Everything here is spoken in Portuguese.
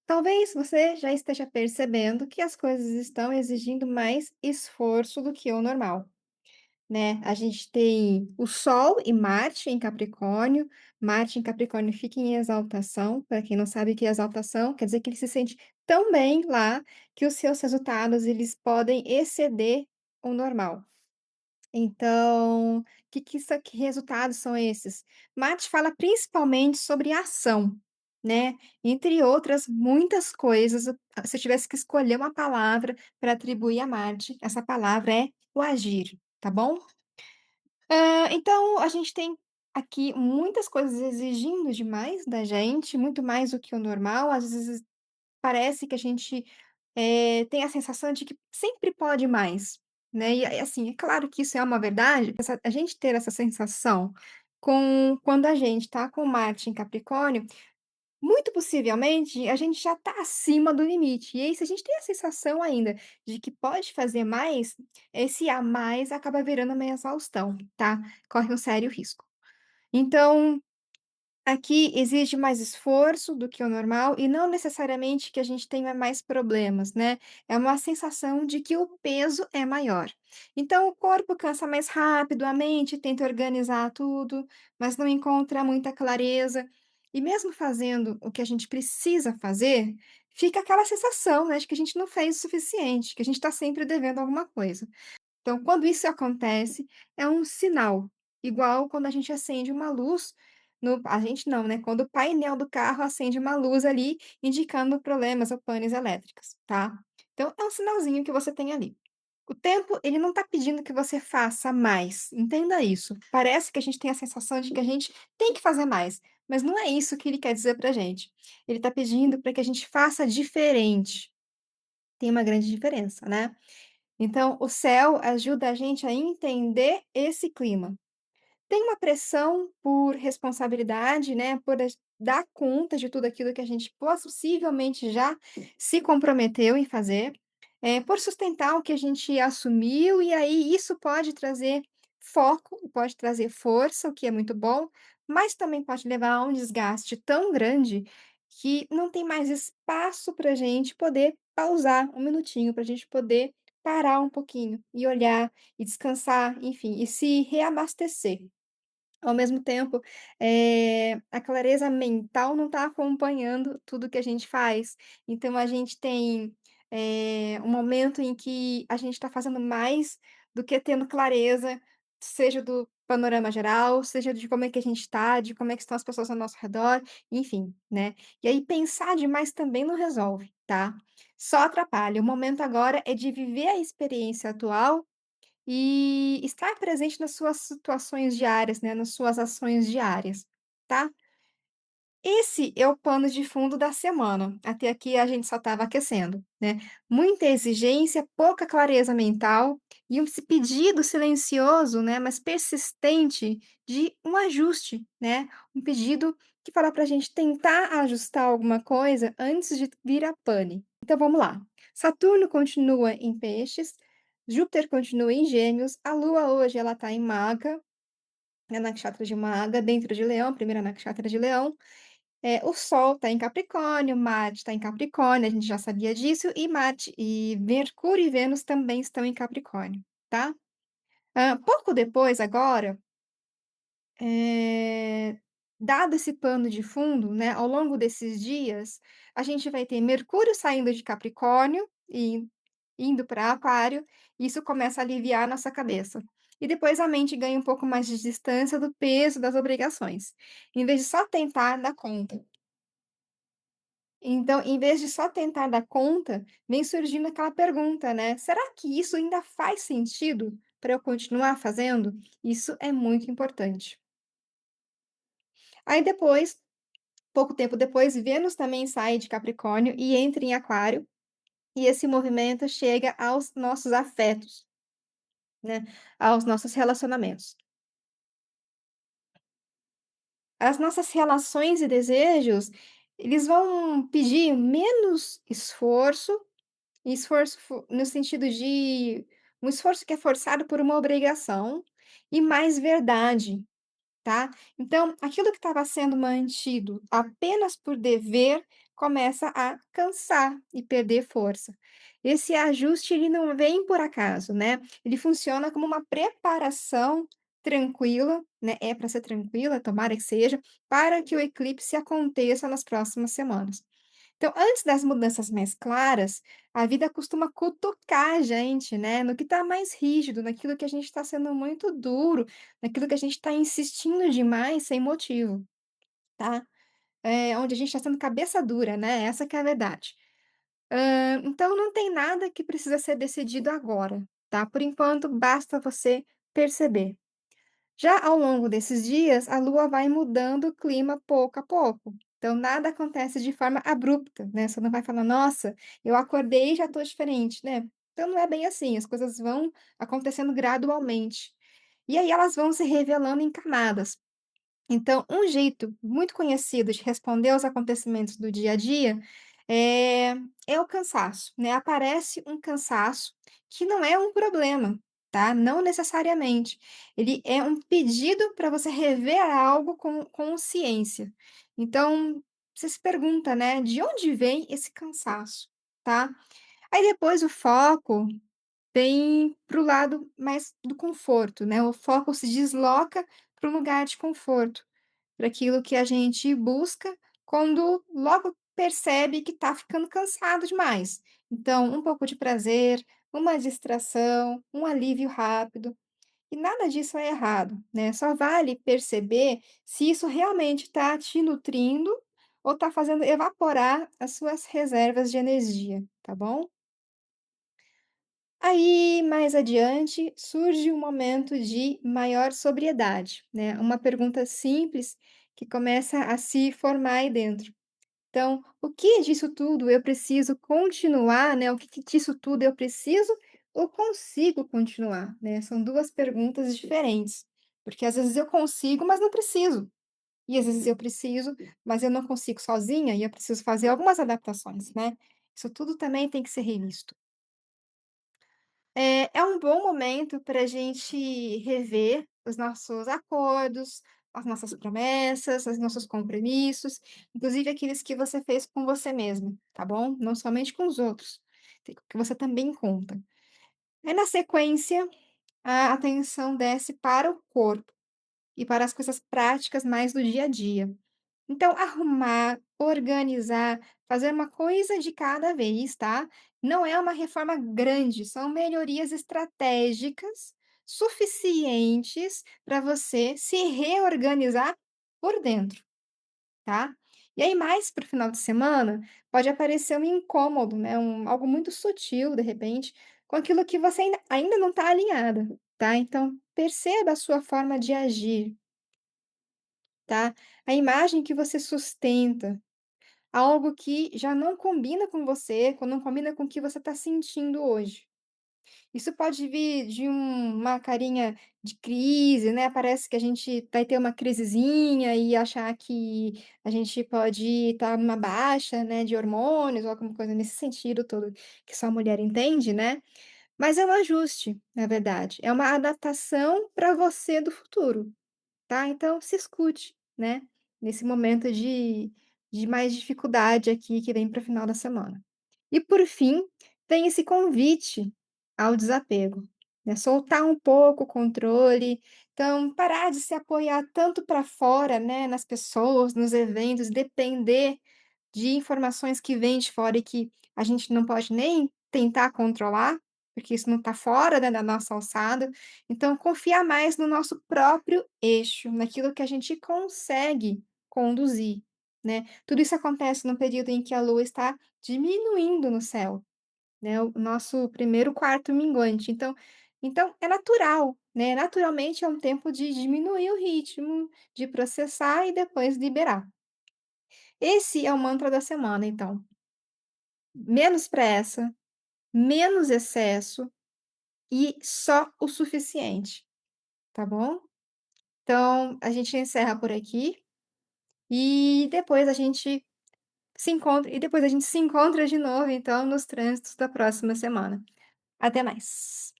Talvez você já esteja percebendo que as coisas estão exigindo mais esforço do que o normal, né? A gente tem o Sol e Marte em Capricórnio. Marte em Capricórnio fica em exaltação. Para quem não sabe o que é exaltação, quer dizer que ele se sente tão bem lá que os seus resultados eles podem exceder o normal. Então, que resultados são esses? Marte fala principalmente sobre ação, né, entre outras muitas coisas, se eu tivesse que escolher uma palavra para atribuir a Marte, essa palavra é o agir, tá bom? Então a gente tem aqui muitas coisas exigindo demais da gente, muito mais do que o normal, às vezes parece que a gente, tem a sensação de que sempre pode mais, né, e assim, é claro que isso é uma verdade, a gente ter essa sensação quando a gente tá com Marte em Capricórnio, muito possivelmente a gente já tá acima do limite, e aí se a gente tem a sensação ainda de que pode fazer mais, esse a mais acaba virando uma exaustão, tá, corre um sério risco. Então aqui exige mais esforço do que o normal e não necessariamente que a gente tenha mais problemas, né? É uma sensação de que o peso é maior. Então, o corpo cansa mais rápido, a mente tenta organizar tudo, mas não encontra muita clareza. E mesmo fazendo o que a gente precisa fazer, fica aquela sensação, né, de que a gente não fez o suficiente, que a gente está sempre devendo alguma coisa. Então, quando isso acontece, é um sinal, igual quando a gente acende uma luz no a gente não, né, quando o painel do carro acende uma luz ali, indicando problemas ou panes elétricos, tá. Então, é um sinalzinho que você tem ali. O tempo, ele não está pedindo que você faça mais, entenda isso. Parece que a gente tem a sensação de que a gente tem que fazer mais, mas não é isso que ele quer dizer pra gente. Ele está pedindo para que a gente faça diferente. Tem uma grande diferença, né. Então, o céu ajuda a gente a entender esse clima. Tem uma pressão por responsabilidade, né, por dar conta de tudo aquilo que a gente possivelmente já se comprometeu em fazer, por sustentar o que a gente assumiu, e aí isso pode trazer foco, pode trazer força, o que é muito bom, mas também pode levar a um desgaste tão grande que não tem mais espaço para a gente poder pausar um minutinho, para a gente poder parar um pouquinho e olhar e descansar, enfim, e se reabastecer. Ao mesmo tempo, a clareza mental não está acompanhando tudo que a gente faz. Então a gente tem, um momento em que a gente está fazendo mais do que tendo clareza, seja do panorama geral, seja de como é que a gente está, de como é que estão as pessoas ao nosso redor, enfim, né. E aí pensar demais também não resolve, tá. Só atrapalha. O momento agora é de viver a experiência atual e estar presente nas suas situações diárias, né, nas suas ações diárias, tá? Esse é o pano de fundo da semana. Até aqui a gente só estava aquecendo, né? Muita exigência, pouca clareza mental e um pedido silencioso, né, mas persistente de um ajuste, né? Um pedido que fala para a gente tentar ajustar alguma coisa antes de vir a pane. Então vamos lá. Saturno continua em Peixes, Júpiter continua em Gêmeos, a Lua hoje ela está em Maga, na nakshatra de Maga, dentro de Leão, primeira nakshatra de Leão. O Sol está em Capricórnio, Marte está em Capricórnio, a gente já sabia disso, e Marte e Mercúrio e Vênus também estão em Capricórnio, tá? Pouco depois agora, eh, dado esse pano de fundo, né, ao longo desses dias, a gente vai ter Mercúrio saindo de Capricórnio e indo para Aquário, e isso começa a aliviar a nossa cabeça. E depois a mente ganha um pouco mais de distância do peso das obrigações, em vez de só tentar dar conta. Então, em vez de só tentar dar conta, vem surgindo aquela pergunta, né: "Será que isso ainda faz sentido para eu continuar fazendo?". Isso é muito importante. Aí depois, pouco tempo depois, Vênus também sai de Capricórnio e entra em Aquário, e esse movimento chega aos nossos afetos, né, aos nossos relacionamentos. As nossas relações e desejos, eles vão pedir menos esforço. Esforço no sentido de um esforço que é forçado por uma obrigação e mais verdade, tá. Então, aquilo que estava sendo mantido apenas por dever começa a cansar e perder força. Esse ajuste ele não vem por acaso, né, ele funciona como uma preparação tranquila, né, é para ser tranquila, tomara que seja, para que o eclipse aconteça nas próximas semanas. Então, antes das mudanças mais claras, a vida costuma cutucar a gente, né, no que está mais rígido, naquilo que a gente está sendo muito duro, naquilo que a gente está insistindo demais sem motivo, tá? Onde a gente está sendo cabeça dura, né? Essa que é a verdade. Então, não tem nada que precisa ser decidido agora, tá? Por enquanto, basta você perceber. Já ao longo desses dias, a Lua vai mudando o clima pouco a pouco. Então, nada acontece de forma abrupta, né? Você não vai falar, nossa, eu acordei e já estou diferente, né? Então, não é bem assim, as coisas vão acontecendo gradualmente. E aí elas vão se revelando em camadas. Então, um jeito muito conhecido de responder aos acontecimentos do dia a dia é, é o cansaço, né? Aparece um cansaço que não é um problema, tá? Não necessariamente. Ele é um pedido para você rever algo com consciência. Então, você se pergunta, né? De onde vem esse cansaço, tá? Aí depois o foco vem para o lado mais do conforto, né? O foco se desloca para o lugar de conforto para aquilo que a gente busca quando logo percebe que está ficando cansado demais. Então, um pouco de prazer, uma distração, um alívio rápido. E nada disso é errado, né? Só vale perceber se isso realmente está te nutrindo ou está fazendo evaporar as suas reservas de energia, tá bom? Aí, mais adiante, surge um momento de maior sobriedade, né? Uma pergunta simples que começa a se formar aí dentro. Então, o que disso tudo eu preciso continuar, né? O que disso tudo eu preciso ou consigo continuar, né? São duas perguntas diferentes, porque às vezes eu consigo, mas não preciso. E às vezes eu preciso, mas eu não consigo sozinha e eu preciso fazer algumas adaptações, né? Isso tudo também tem que ser revisto. É um bom momento para a gente rever os nossos acordos, as nossas promessas, os nossos compromissos, inclusive aqueles que você fez com você mesmo, tá bom? Não somente com os outros, que você também conta. Aí, na sequência, a atenção desce para o corpo e para as coisas práticas mais do dia a dia. Então, arrumar, organizar, fazer uma coisa de cada vez, tá? Não é uma reforma grande, são melhorias estratégicas suficientes para você se reorganizar por dentro, tá? E aí, mais para o final de semana, pode aparecer um incômodo, né? Algo muito sutil, de repente, com aquilo que você ainda não está alinhada, tá? Então, perceba a sua forma de agir, tá? A imagem que você sustenta. Algo que já não combina com você, não combina com o que você está sentindo hoje. Isso pode vir de uma carinha de crise, né, parece que a gente vai ter uma crisezinha e achar que a gente pode estar numa baixa, né, de hormônios ou alguma coisa nesse sentido todo que só a mulher entende, né. Mas é um ajuste, na verdade, é uma adaptação para você do futuro. Tá, então se escute, né, nesse momento de mais dificuldade aqui que vem para o final da semana. E por fim, tem esse convite ao desapego, né, soltar um pouco o controle, então parar de se apoiar tanto para fora, né, nas pessoas, nos eventos, depender de informações que vêm de fora e que a gente não pode nem tentar controlar, porque isso não está fora, né, da nossa alçada. Então, confiar mais no nosso próprio eixo, naquilo que a gente consegue conduzir, né. Tudo isso acontece no período em que a lua está diminuindo no céu, né, o nosso primeiro quarto minguante. Então é natural, né, naturalmente é um tempo de diminuir o ritmo, de processar e depois liberar. Esse é o mantra da semana, então. Menos pressa, menos excesso e só o suficiente, tá bom? Então, a gente encerra por aqui e depois a gente se encontra de novo, então, nos trânsitos da próxima semana. Até mais.